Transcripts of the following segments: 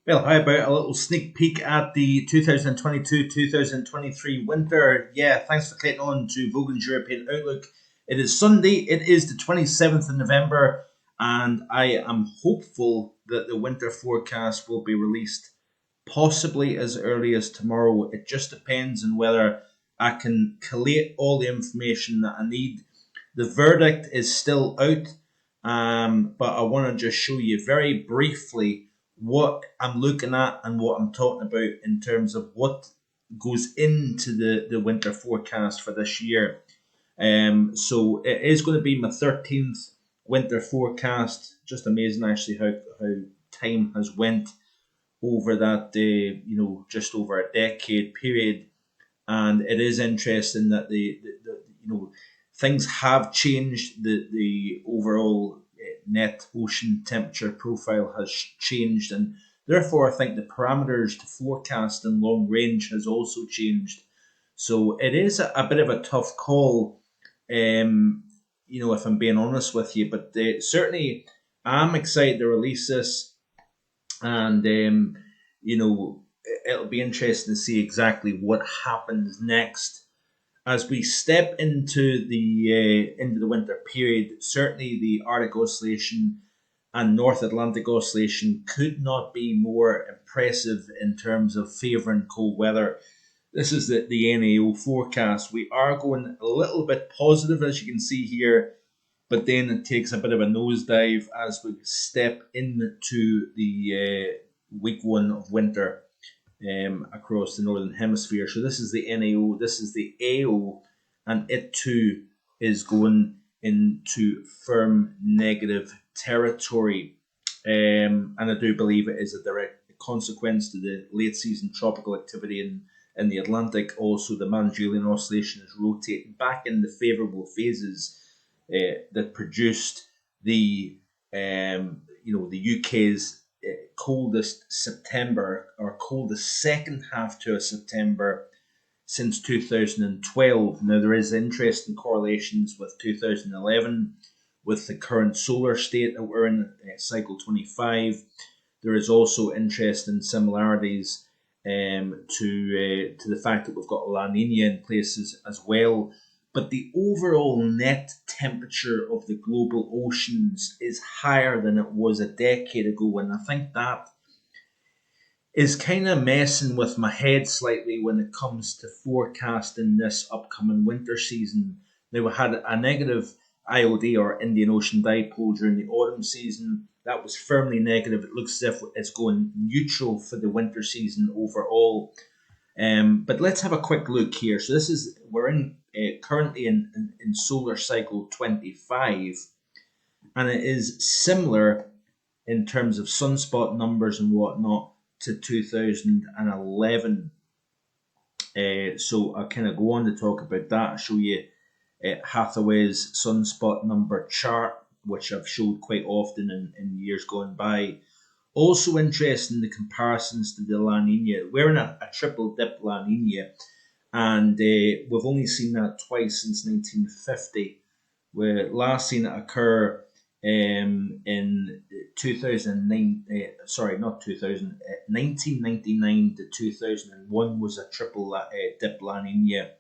Well, how about a little sneak peek at the 2022-2023 winter? Yeah, thanks for clicking on to Vogan's European Outlook. It is Sunday, it is the 27th of November, and I am hopeful that the winter forecast will be released possibly as early as tomorrow. It just depends on whether I can collate all the information that I need. The verdict is still out, but I want to just show you very briefly what I'm looking at and what I'm talking about in terms of what goes into the winter forecast for this year. So it is going to be my 13th winter forecast. Just amazing actually how time has went over that just over a decade period. And it is interesting that the things have changed. The overall net ocean temperature profile has changed, and therefore I think the parameters to forecast in long range has also changed. So it is a bit of a tough call, if I'm being honest with you. But certainly I'm excited to release this, and it'll be interesting to see exactly what happens next as we step into the winter period. Certainly, the Arctic Oscillation and North Atlantic Oscillation could not be more impressive in terms of favouring cold weather. This is the NAO forecast. We are going a little bit positive, as you can see here, but then it takes a bit of a nosedive as we step into the week one of winter across the northern hemisphere. So this is the NAO, this is the AO, and it too is going into firm negative territory. And I do believe it is a direct consequence to the late season tropical activity in the Atlantic. Also, the Magellan Oscillation is rotating back in the favourable phases that produced the UK's coldest September, or coldest second half to a September since 2012. Now, there is interesting correlations with 2011 with the current solar state that we're in, cycle 25. There is also interesting similarities to the fact that we've got La Nina in places as well. But the overall net temperature of the global oceans is higher than it was a decade ago. And I think that is kind of messing with my head slightly when it comes to forecasting this upcoming winter season. Now, we had a negative IOD, or Indian Ocean Dipole, during the autumn season. That was firmly negative. It looks as if it's going neutral for the winter season overall. But let's have a quick look here. So we're currently in solar cycle 25, and it is similar in terms of sunspot numbers and whatnot to 2011. So I'll kind of go on to talk about that. I'll show you Hathaway's sunspot number chart, which I've showed quite often in years gone by. Also interesting, the comparisons to the La Nina. We're in a triple dip La Nina, and we've only seen that twice since 1950. We last seen it occur in 2009. 1999 to 2001 was a triple dip La Nina,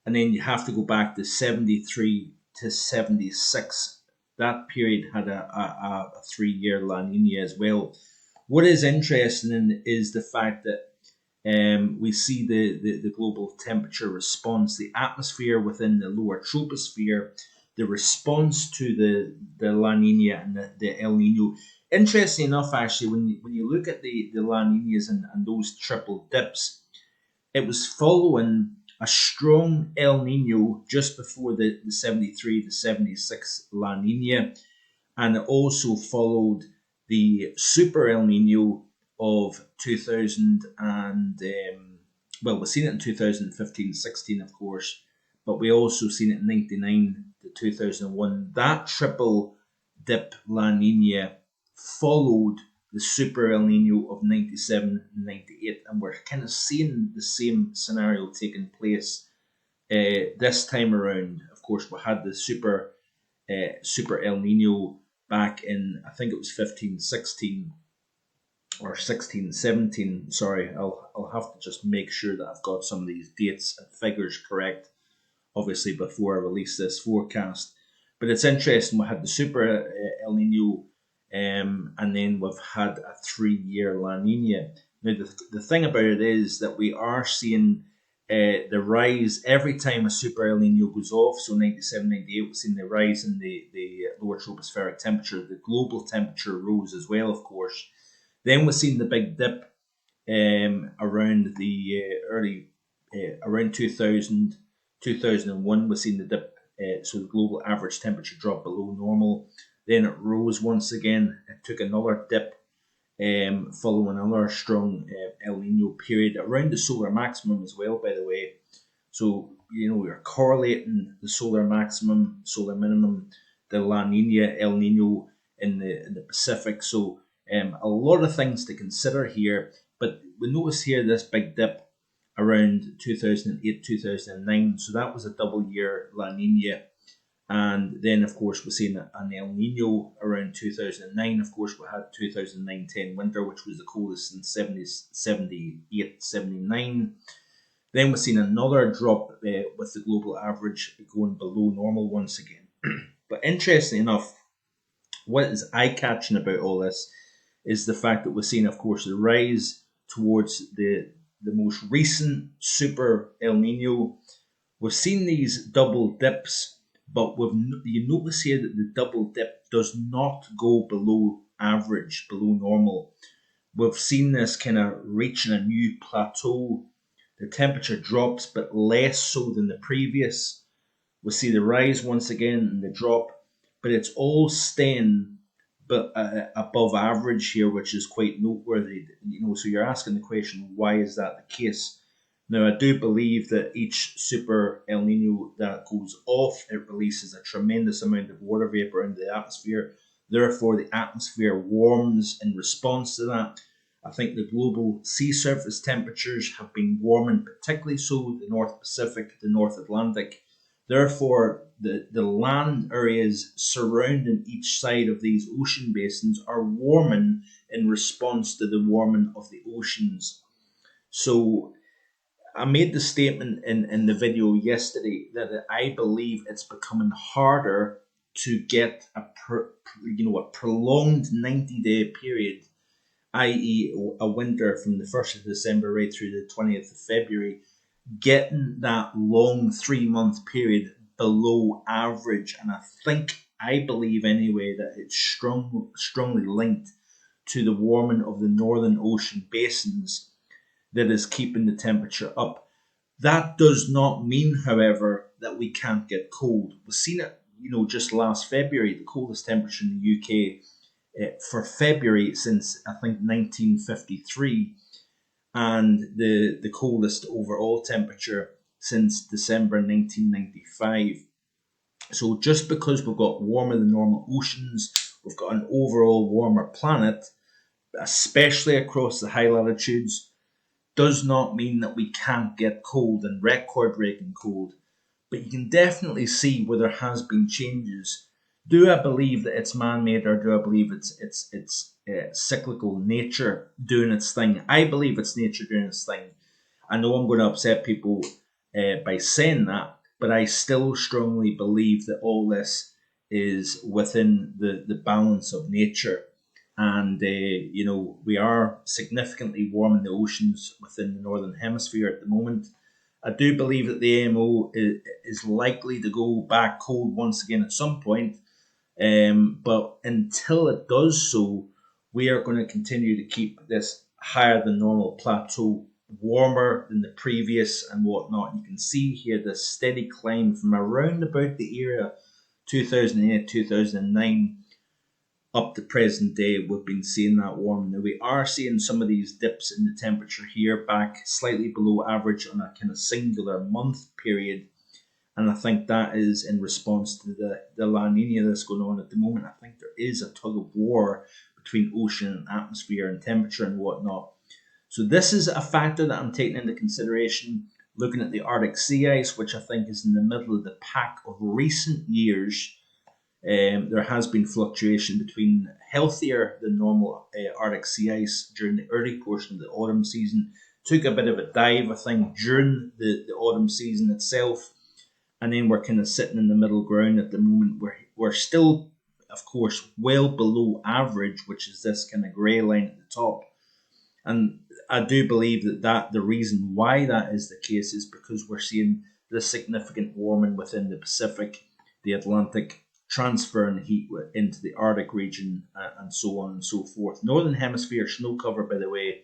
and then you have to go back to 73 to 76. That period had a 3-year La Nina as well. What is interesting is the fact that we see the global temperature response, the atmosphere within the lower troposphere, the response to the La Nina and the El Nino. Interesting enough, actually, when you look at the La Ninas and those triple dips, it was following a strong El Nino just before the 73 to 76 La Nina, and it also followed the super El Nino of 2000 and we've seen it in 2015-16, of course, but we also seen it in 99 to 2001. That triple dip La Nina followed the super El Nino of 97 and 98, and we're kind of seeing the same scenario taking place this time around. Of course, we had the super El Nino back in, I think it was 15-16, or 16, 17. Sorry, I'll have to just make sure that I've got some of these dates and figures correct, obviously, before I release this forecast. But it's interesting. We had the Super El Nino, and then we've had a 3 year La Nina. Now, the thing about it is that we are seeing the rise every time a Super El Nino goes off. So 97, 98, we've seen the rise in the lower tropospheric temperature. The global temperature rose as well, of course. Then we've seen the big dip around the around 2000, 2001. We've seen the dip, so the global average temperature dropped below normal. Then it rose once again. It took another dip following another strong El Nino period around the solar maximum as well, by the way. So, we're correlating the solar maximum, solar minimum, the La Nina, El Nino in the Pacific. So, a lot of things to consider here. But we notice here this big dip around 2008, 2009. So that was a double year La Nina. And then, of course, we're seeing an El Nino around 2009. Of course, we had 2009-10 winter, which was the coldest since 78, 79. Then we've seen another drop with the global average going below normal once again. But interestingly enough, what is eye-catching about all this is the fact that we're seeing, of course, the rise towards the most recent Super El Nino. We've seen these double dips, but you notice here that the double dip does not go below average, below normal. We've seen this kind of reaching a new plateau. The temperature drops, but less so than the previous. We see the rise once again and the drop, but it's all staying but above average here, which is quite noteworthy. So you're asking the question, why is that the case? Now, I do believe that each Super El Nino that goes off, it releases a tremendous amount of water vapor into the atmosphere. Therefore, the atmosphere warms in response to that. I think the global sea surface temperatures have been warming, particularly so the North Pacific, the North Atlantic. Therefore, the land areas surrounding each side of these ocean basins are warming in response to the warming of the oceans. So I made the statement in the video yesterday that I believe it's becoming harder to get a prolonged 90-day period, i.e. a winter from the 1st of December right through the 20th of February, getting that long 3-month period below average. And I believe anyway, that it's strongly linked to the warming of the northern ocean basins that is keeping the temperature up. That does not mean, however, that we can't get cold. We've seen it, just last February, the coldest temperature in the UK for February since, I think, 1953, and the coldest overall temperature since December 1995. So just because we've got warmer than normal oceans, we've got an overall warmer planet, especially across the high latitudes, does not mean that we can't get cold and record-breaking cold. But you can definitely see where there has been changes. Do I believe that it's man-made, or do I believe it's cyclical nature doing its thing? I believe it's nature doing its thing. I know I'm going to upset people by saying that, but I still strongly believe that all this is within the balance of nature. And, we are significantly warming the oceans within the Northern Hemisphere at the moment. I do believe that the AMO is likely to go back cold once again at some point. But until it does so, we are going to continue to keep this higher than normal plateau, warmer than the previous and whatnot. You can see here the steady climb from around about the era 2008, 2009 up to present day. We've been seeing that warming. Now, we are seeing some of these dips in the temperature here back slightly below average on a kind of singular month period. And I think that is in response to the La Nina that's going on at the moment. I think there is a tug of war between ocean and atmosphere and temperature and whatnot. So this is a factor that I'm taking into consideration, looking at the Arctic sea ice, which I think is in the middle of the pack of recent years. There has been fluctuation between healthier than normal Arctic sea ice during the early portion of the autumn season. Took a bit of a dive, I think, during the autumn season itself. And then we're kind of sitting in the middle ground at the moment. We're still, of course, well below average, which is this kind of grey line at the top. And I do believe that the reason why that is the case is because we're seeing the significant warming within the Pacific, the Atlantic, transferring heat into the Arctic region, and so on and so forth. Northern Hemisphere snow cover, by the way,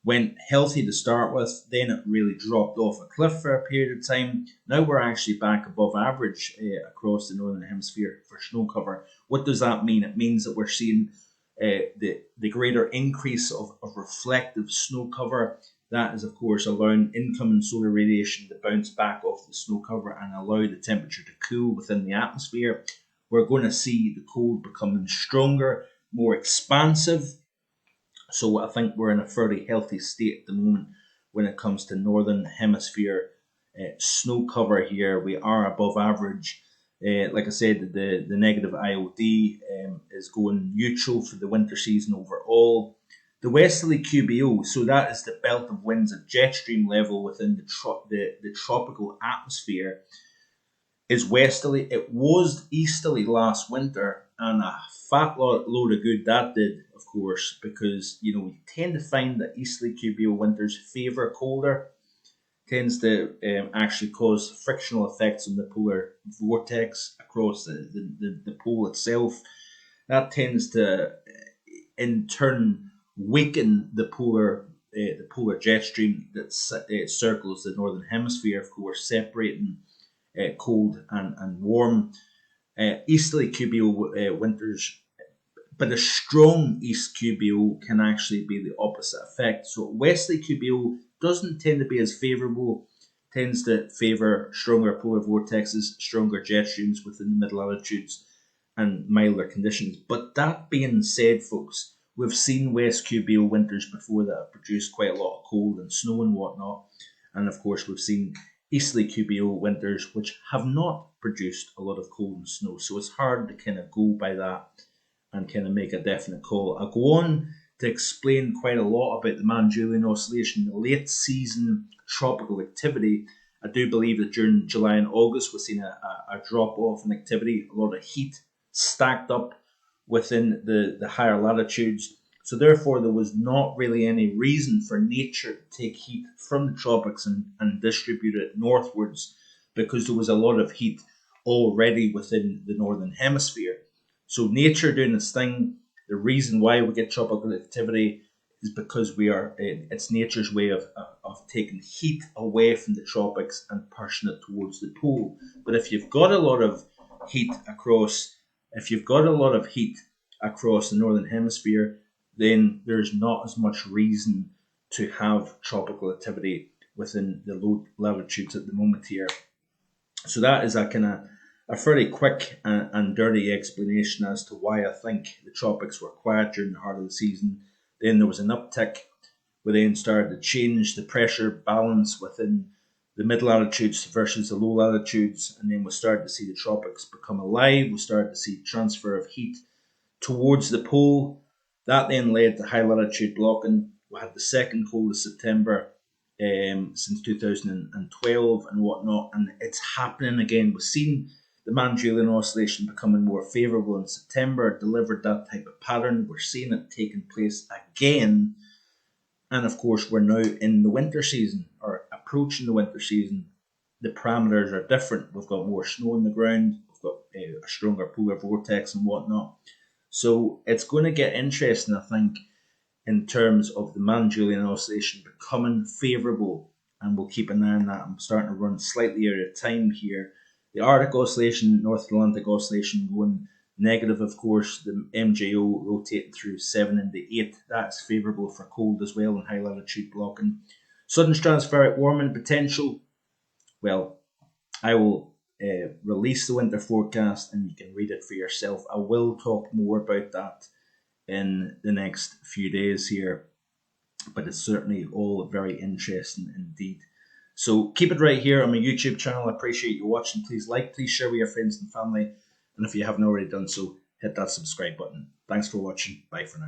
went healthy to start with, then it really dropped off a cliff for a period of time. Now we're actually back above average across the Northern Hemisphere for snow cover. What does that mean? It means that we're seeing the greater increase of reflective snow cover. That is, of course, allowing incoming solar radiation to bounce back off the snow cover and allow the temperature to cool within the atmosphere. We're going to see the cold becoming stronger, more expansive. So I think we're in a fairly healthy state at the moment when it comes to Northern Hemisphere snow cover here. We are above average. Like I said, the negative IOD is going neutral for the winter season overall. The westerly QBO, so that is the belt of winds at jet stream level within the tropical atmosphere, is westerly. It was easterly last winter, and a fat load of good that did, of course, because we tend to find that easterly QBO winters favour colder, tends to actually cause frictional effects on the polar vortex across the pole itself. That tends to, in turn, weaken the polar jet stream that circles the northern hemisphere, of course, separating cold and warm. Easterly QBO winters, but a strong east QBO can actually be the opposite effect. So westerly QBO doesn't tend to be as favourable, tends to favour stronger polar vortexes, stronger jet streams within the mid latitudes, and milder conditions. But that being said, folks, we've seen West QBO winters before that have produced quite a lot of cold and snow and whatnot. And of course, we've seen easterly QBO winters which have not produced a lot of cold and snow. So it's hard to kind of go by that and kind of make a definite call. I'll go on to explain quite a lot about the Mann-Julian Oscillation, the late season tropical activity. I do believe that during July and August we're seeing a drop off in activity, a lot of heat stacked up within the higher latitudes. So therefore there was not really any reason for nature to take heat from the tropics and distribute it northwards, because there was a lot of heat already within the northern hemisphere. So nature doing its thing. The reason why we get tropical activity is because it's nature's way of taking heat away from the tropics and pushing it towards the pole. But if you've got a lot of heat across the northern hemisphere, then there's not as much reason to have tropical activity within the low latitudes at the moment here. So that is a fairly quick and dirty explanation as to why I think the tropics were quiet during the heart of the season. Then there was an uptick. We then started to change the pressure balance within the mid latitudes versus the low latitudes, and then we started to see the tropics become alive. We started to see transfer of heat towards the pole. That then led to high latitude blocking. We had the second coldest September since 2012 and whatnot, and it's happening again. We've seen the Mann-Julian Oscillation becoming more favourable in September, delivered that type of pattern. We're seeing it taking place again. And of course, we're now in the winter season, or approaching the winter season. The parameters are different. We've got more snow on the ground. We've got a stronger polar vortex and whatnot. So it's going to get interesting, I think, in terms of the Mann-Julian Oscillation becoming favourable. And we'll keep an eye on that. I'm starting to run slightly out of time here. The Arctic Oscillation, North Atlantic Oscillation going negative, of course. The MJO rotating through 7 into 8. That's favourable for cold as well and high latitude blocking. Sudden stratospheric warming potential. Well, I will release the winter forecast and you can read it for yourself. I will talk more about that in the next few days here, but it's certainly all very interesting indeed. So keep it right here on my YouTube channel. I appreciate you watching. Please like, please share with your friends and family, And if you haven't already done so, hit that subscribe button. Thanks for watching. Bye for now.